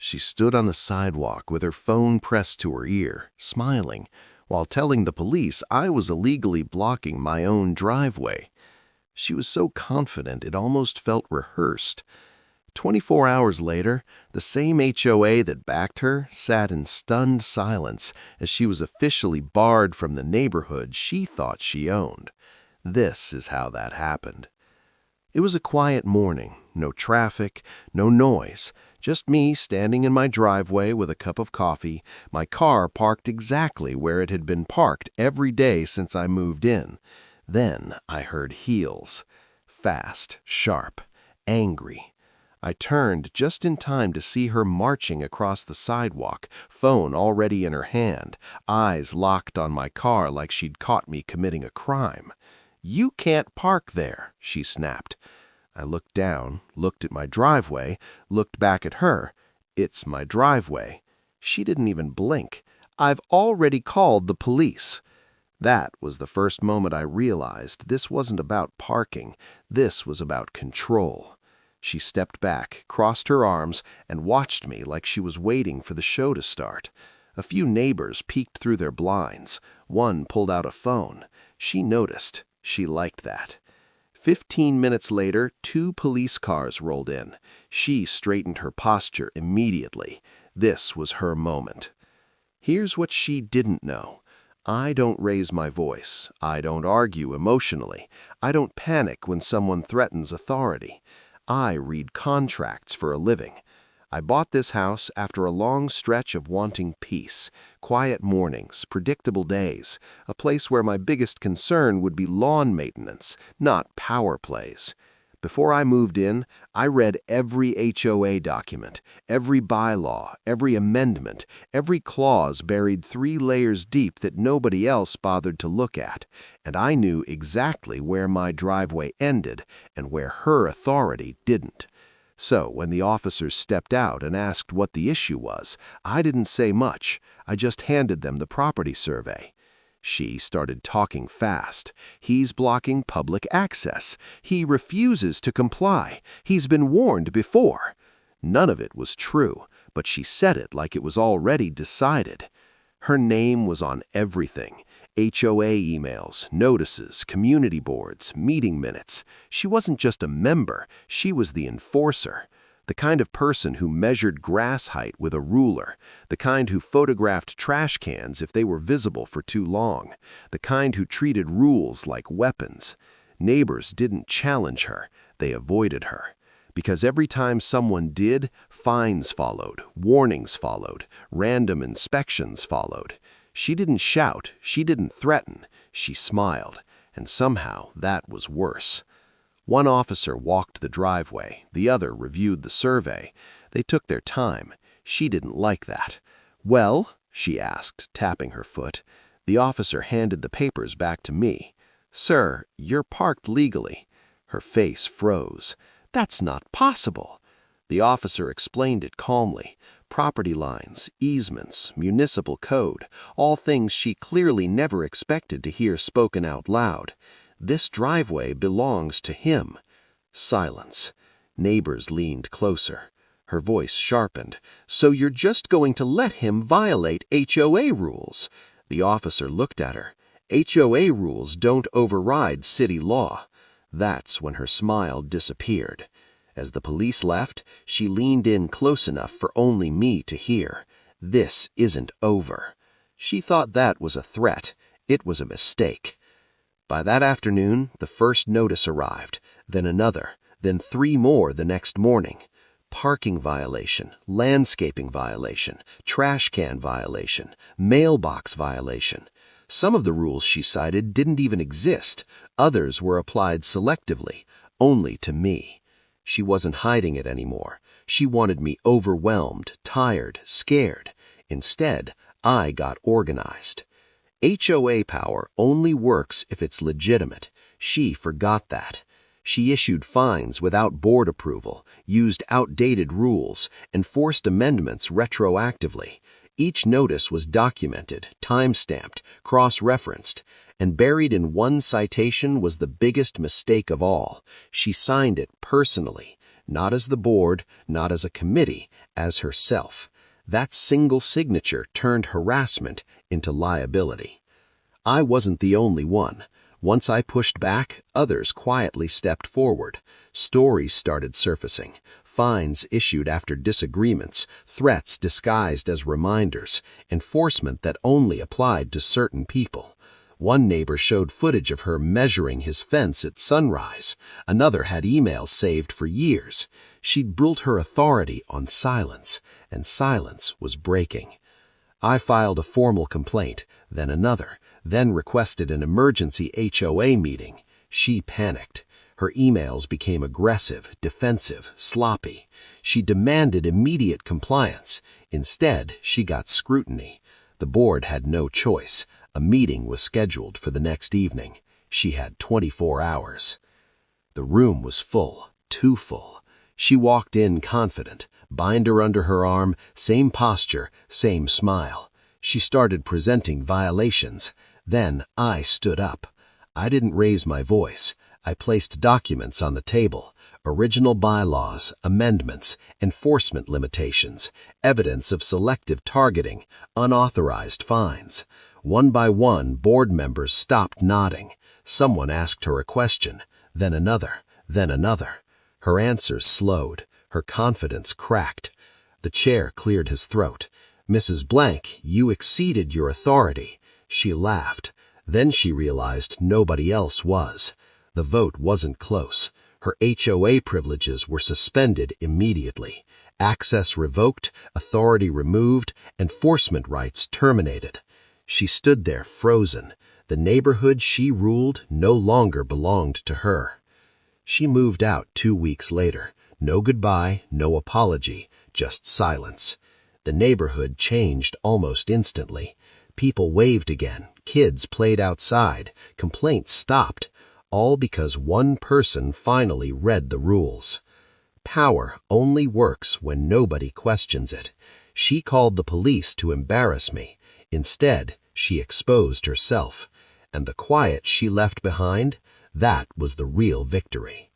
She stood on the sidewalk with her phone pressed to her ear, smiling, while telling the police I was illegally blocking my own driveway. She was so confident it almost felt rehearsed. 24 hours later, the same HOA that backed her sat in stunned silence as she was officially barred from the neighborhood she thought she owned. This is how that happened. It was a quiet morning, no traffic, no noise, just me standing in my driveway with a cup of coffee, my car parked exactly where it had been parked every day since I moved in. Then I heard heels. Fast, sharp, angry. I turned just in time to see her marching across the sidewalk, phone already in her hand, eyes locked on my car like she'd caught me committing a crime. "You can't park there," she snapped. I looked down, looked at my driveway, looked back at her. It's my driveway. She didn't even blink. "I've already called the police." That was the first moment I realized this wasn't about parking. This was about control. She stepped back, crossed her arms, and watched me like she was waiting for the show to start. A few neighbors peeked through their blinds. One pulled out a phone. She noticed. She liked that. 15 minutes later, 2 police cars rolled in. She straightened her posture immediately. This was her moment. Here's what she didn't know. I don't raise my voice. I don't argue emotionally. I don't panic when someone threatens authority. I read contracts for a living. I bought this house after a long stretch of wanting peace, quiet mornings, predictable days, a place where my biggest concern would be lawn maintenance, not power plays. Before I moved in, I read every HOA document, every bylaw, every amendment, every clause buried 3 layers deep that nobody else bothered to look at, and I knew exactly where my driveway ended and where her authority didn't. So when the officers stepped out and asked what the issue was, I didn't say much. I just handed them the property survey. She started talking fast. "He's blocking public access. He refuses to comply. He's been warned before." None of it was true, but she said it like it was already decided. Her name was on everything. HOA emails, notices, community boards, meeting minutes. She wasn't just a member, she was the enforcer. The kind of person who measured grass height with a ruler, the kind who photographed trash cans if they were visible for too long, the kind who treated rules like weapons. Neighbors didn't challenge her, they avoided her. Because every time someone did, fines followed, warnings followed, random inspections followed. She didn't shout, she didn't threaten, she smiled, and somehow that was worse. One officer walked the driveway, the other reviewed the survey. They took their time. She didn't like that. "Well?" she asked, tapping her foot. The officer handed the papers back to me. "Sir, you're parked legally." Her face froze. "That's not possible." The officer explained it calmly. Property lines, easements, municipal code, all things she clearly never expected to hear spoken out loud. "This driveway belongs to him." Silence. Neighbors leaned closer. Her voice sharpened. "So you're just going to let him violate HOA rules?" The officer looked at her. "HOA rules don't override city law." That's when her smile disappeared. As the police left, she leaned in close enough for only me to hear. "This isn't over." She thought that was a threat. It was a mistake. By that afternoon, the first notice arrived, then another, then 3 more the next morning. Parking violation, landscaping violation, trash can violation, mailbox violation. Some of the rules she cited didn't even exist. Others were applied selectively, only to me. She wasn't hiding it anymore. She wanted me overwhelmed, tired, scared. Instead, I got organized. HOA power only works if it's legitimate. She forgot that. She issued fines without board approval, used outdated rules, and forced amendments retroactively. Each notice was documented, time-stamped, cross-referenced, and buried in one citation was the biggest mistake of all. She signed it personally, not as the board, not as a committee, as herself. That single signature turned harassment into liability. I wasn't the only one. Once I pushed back, others quietly stepped forward. Stories started surfacing. Fines issued after disagreements, threats disguised as reminders, enforcement that only applied to certain people. One neighbor showed footage of her measuring his fence at sunrise. Another had emails saved for years. She'd built her authority on silence, and silence was breaking. I filed a formal complaint, then another, then requested an emergency HOA meeting. She panicked. Her emails became aggressive, defensive, sloppy. She demanded immediate compliance. Instead, she got scrutiny. The board had no choice. A meeting was scheduled for the next evening. She had 24 hours. The room was full, too full. She walked in confident, binder under her arm, same posture, same smile. She started presenting violations. Then I stood up. I didn't raise my voice. I placed documents on the table, original bylaws, amendments, enforcement limitations, evidence of selective targeting, unauthorized fines. One by one, board members stopped nodding. Someone asked her a question, then another, then another. Her answers slowed. Her confidence cracked. The chair cleared his throat. "Mrs. Blank, you exceeded your authority." She laughed. Then she realized nobody else was. The vote wasn't close. Her HOA privileges were suspended immediately. Access revoked, authority removed, enforcement rights terminated. She stood there frozen. The neighborhood she ruled no longer belonged to her. She moved out 2 weeks later. No goodbye, no apology, just silence. The neighborhood changed almost instantly. People waved again, kids played outside, complaints stopped, all because one person finally read the rules. Power only works when nobody questions it. She called the police to embarrass me. Instead, she exposed herself. And the quiet she left behind, that was the real victory.